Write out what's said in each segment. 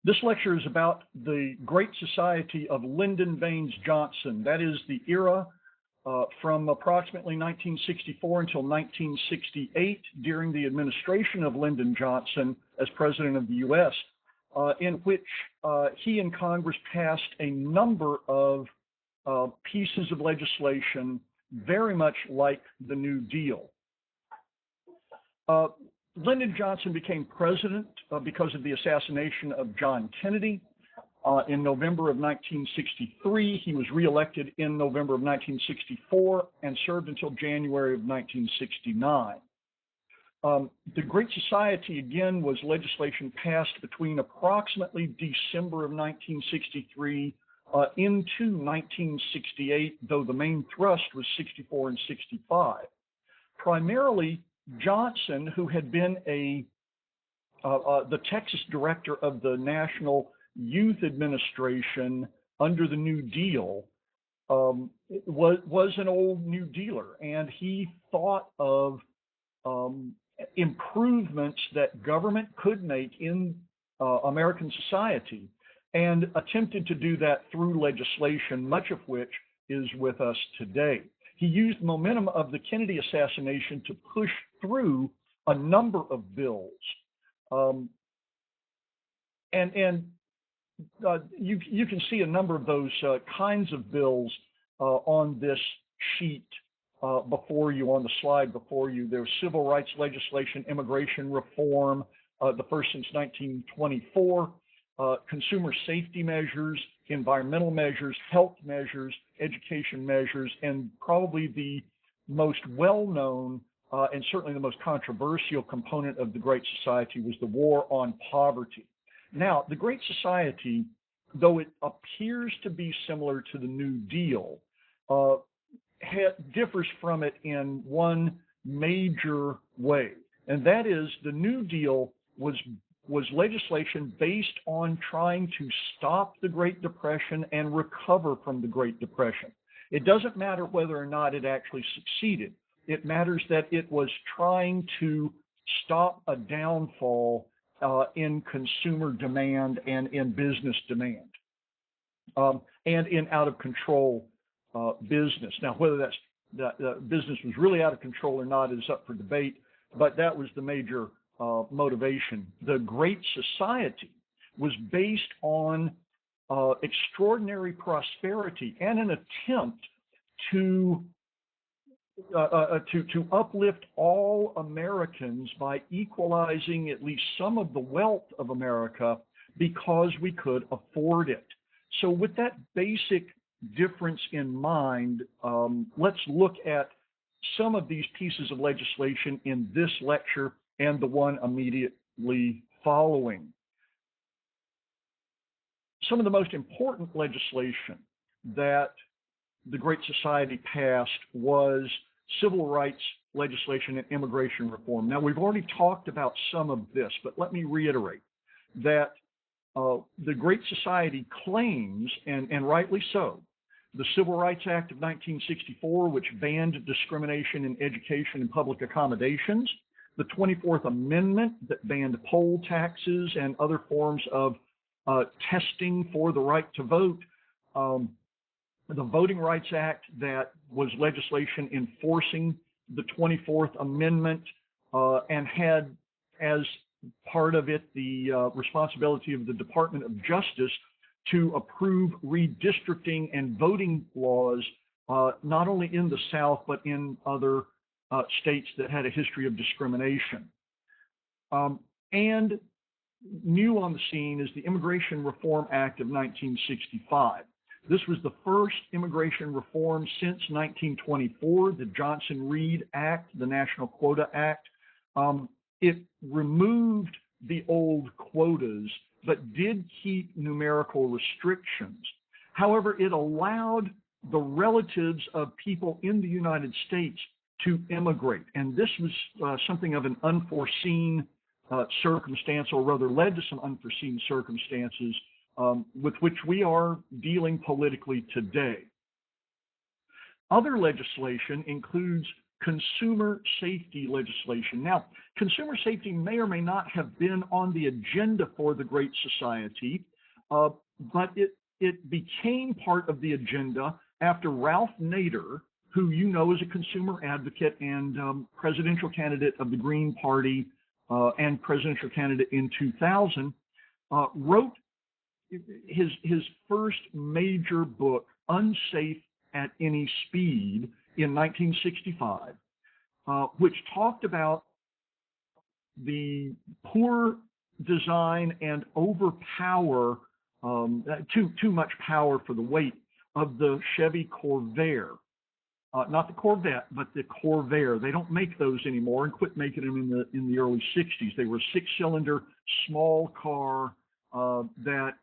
This lecture is about the Great Society of Lyndon Baines Johnson. That is the era from approximately 1964 until 1968, during the administration of Lyndon Johnson as President of the U.S., in which he and Congress passed a number of pieces of legislation very much like the New Deal. Lyndon Johnson became president because of the assassination of John Kennedy in November of 1963. He was reelected in November of 1964 and served until January of 1969. The Great Society, again, was legislation passed between approximately December of 1963 into 1968, though the main thrust was 64 and 65. Primarily, Johnson, who had been the Texas director of the National Youth Administration under the New Deal, was an old New Dealer, and he thought of improvements that government could make in American society, and attempted to do that through legislation, much of which is with us today. He used the momentum of the Kennedy assassination to push through a number of bills. You can see a number of those kinds of bills on this sheet before you, on the slide before you. There's civil rights legislation, immigration reform, the first since 1924, consumer safety measures, environmental measures, health measures, education measures, and probably the most well-known and certainly the most controversial component of the Great Society was the War on Poverty. Now, the Great Society, though it appears to be similar to the New Deal, differs from it in one major way, and that is the New Deal was legislation based on trying to stop the Great Depression and recover from the Great Depression. It doesn't matter whether or not it actually succeeded. It matters that it was trying to stop a downfall in consumer demand and in business demand, and in out-of-control business. Now, whether that business was really out of control or not is up for debate, but that was the major motivation. The Great Society was based on extraordinary prosperity and an attempt to uplift all Americans by equalizing at least some of the wealth of America because we could afford it. So with that basic difference in mind, let's look at some of these pieces of legislation in this lecture and the one immediately following. Some of the most important legislation that the Great Society passed was civil rights legislation and immigration reform. Now, we've already talked about some of this, but let me reiterate that the Great Society claims, and rightly so, the Civil Rights Act of 1964, which banned discrimination in education and public accommodations, the 24th Amendment that banned poll taxes and other forms of testing for the right to vote, the Voting Rights Act that was legislation enforcing the 24th Amendment and had as part of it the responsibility of the Department of Justice to approve redistricting and voting laws, not only in the South, but in other states that had a history of discrimination. And new on the scene is the Immigration Reform Act of 1965. This was the first immigration reform since 1924, the Johnson-Reed Act, the National Quota Act. It removed the old quotas, but did keep numerical restrictions. However, it allowed the relatives of people in the United States to immigrate. And this was something of an unforeseen circumstance, or rather led to some unforeseen circumstances with which we are dealing politically today. Other legislation includes consumer safety legislation. Now, consumer safety may or may not have been on the agenda for the Great Society, but it became part of the agenda after Ralph Nader, who you know is a consumer advocate and presidential candidate of the Green Party and presidential candidate in 2000, wrote his first major book, Unsafe at Any Speed, in 1965, which talked about the poor design and overpower, too much power for the weight of the Chevy Corvair. Not the Corvette, but the Corvair. They don't make those anymore and quit making them in the early 60s. They were a six-cylinder small car that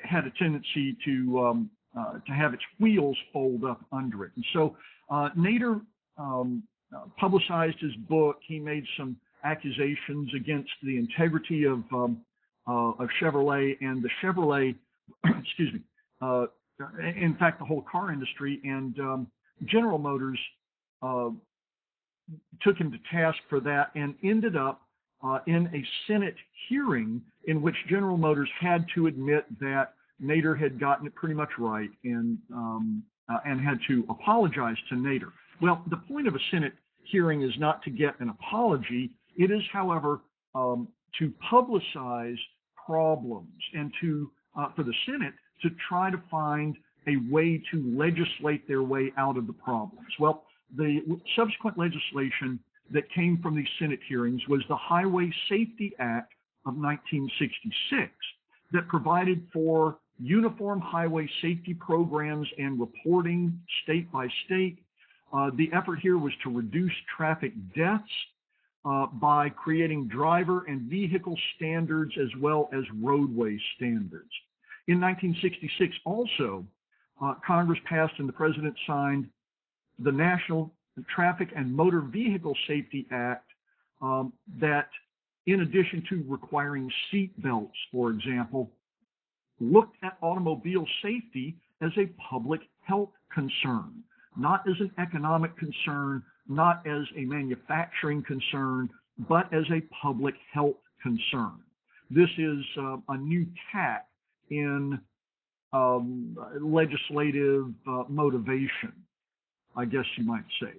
had a tendency to have its wheels fold up under it. And so Nader publicized his book. He made some accusations against the integrity of Chevrolet and the Chevrolet, excuse me, in fact, the whole car industry, and General Motors took him to task for that and ended up in a Senate hearing in which General Motors had to admit that Nader had gotten it pretty much right and had to apologize to Nader. Well, the point of a Senate hearing is not to get an apology. It is, however, to publicize problems and to for the Senate to try to find a way to legislate their way out of the problems. Well, the subsequent legislation that came from these Senate hearings was the Highway Safety Act of 1966 that provided for uniform highway safety programs and reporting state by state. The effort here was to reduce traffic deaths by creating driver and vehicle standards as well as roadway standards. In 1966 also, Congress passed and the President signed the National Traffic and Motor Vehicle Safety Act that, in addition to requiring seat belts, for example, looked at automobile safety as a public health concern, not as an economic concern, not as a manufacturing concern, but as a public health concern. This is a new tack in legislative motivation, I guess you might say.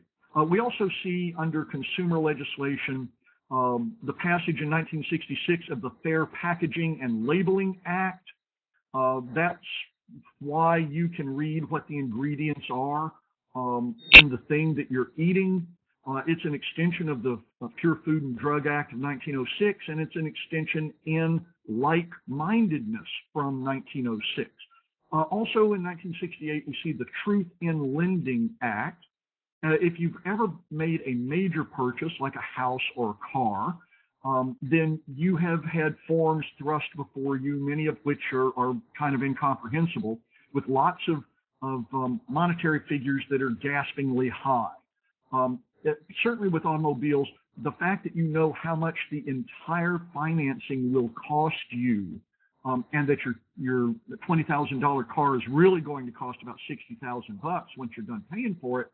We also see under consumer legislation the passage in 1966 of the Fair Packaging and Labeling Act. That's why you can read what the ingredients are in the thing that you're eating. It's an extension of the Pure Food and Drug Act of 1906, and it's an extension in like-mindedness from 1906. Also in 1968, we see the Truth in Lending Act. If you've ever made a major purchase, like a house or a car, then you have had forms thrust before you, many of which are kind of incomprehensible, with lots of monetary figures that are gaspingly high. Certainly with automobiles, the fact that you know how much the entire financing will cost you, and that your $20,000 car is really going to cost about $60,000 once you're done paying for it,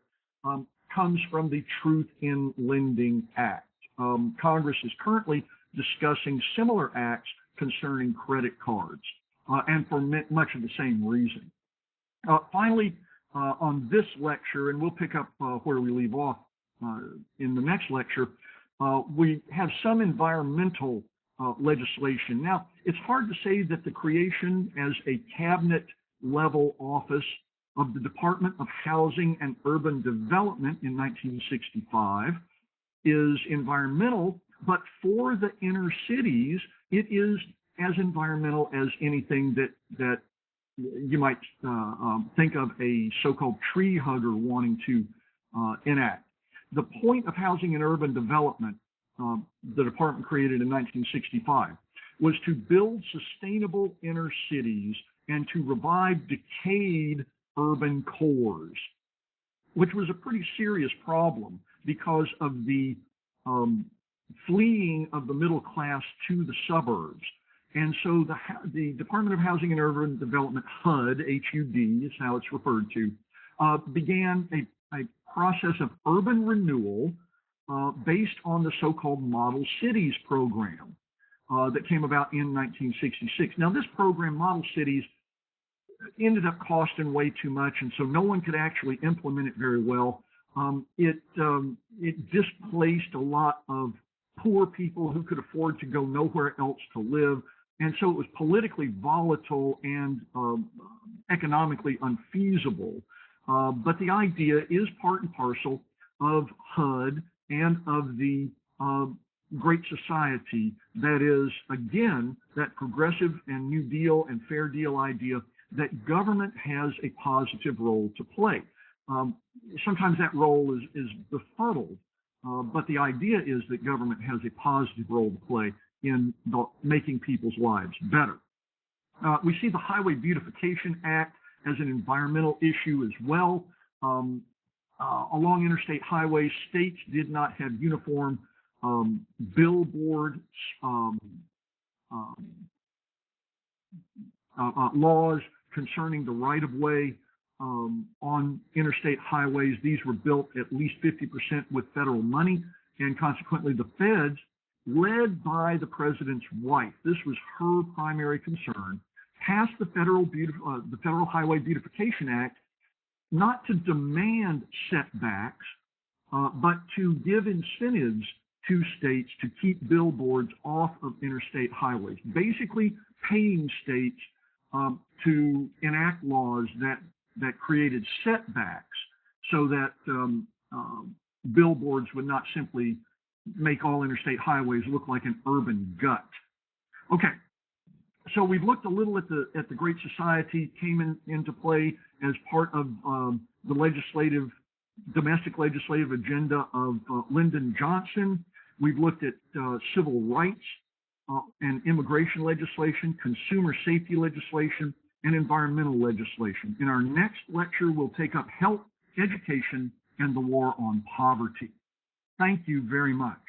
comes from the Truth in Lending Act. Congress is currently discussing similar acts concerning credit cards, and for much of the same reason. Finally, on this lecture, and we'll pick up where we leave off in the next lecture, we have some environmental legislation. Now, it's hard to say that the creation as a cabinet-level office of the Department of Housing and Urban Development in 1965 is environmental, but for the inner cities, it is as environmental as anything that you might think of a so-called tree hugger wanting to enact. The point of Housing and Urban Development, the department created in 1965, was to build sustainable inner cities and to revive decayed urban cores, which was a pretty serious problem because of the fleeing of the middle class to the suburbs. And so the Department of Housing and Urban Development, HUD, H-U-D is how it's referred to, began a process of urban renewal based on the so-called Model Cities program that came about in 1966. Now, this program, Model Cities, ended up costing way too much, and so no one could actually implement it very well. It displaced a lot of poor people who could afford to go nowhere else to live, and so it was politically volatile and economically unfeasible. But the idea is part and parcel of HUD and of the Great Society. That is, again, that progressive and New Deal and Fair Deal idea that government has a positive role to play. Sometimes that role is befuddled, but the idea is that government has a positive role to play in making people's lives better. We see the Highway Beautification Act as an environmental issue as well. Along interstate highways, states did not have uniform billboard laws concerning the right-of-way on interstate highways. These were built at least 50% with federal money, and consequently the feds, led by the president's wife, this was her primary concern, passed the Federal Highway Beautification Act not to demand setbacks, but to give incentives to states to keep billboards off of interstate highways, basically paying states to enact laws that created setbacks so that billboards would not simply make all interstate highways look like an urban gut. Okay, so we've looked a little at the Great Society, came into play as part of the domestic legislative agenda of Lyndon Johnson. We've looked at civil rights and immigration legislation, consumer safety legislation, and environmental legislation. In our next lecture, we'll take up health, education, and the war on poverty. Thank you very much.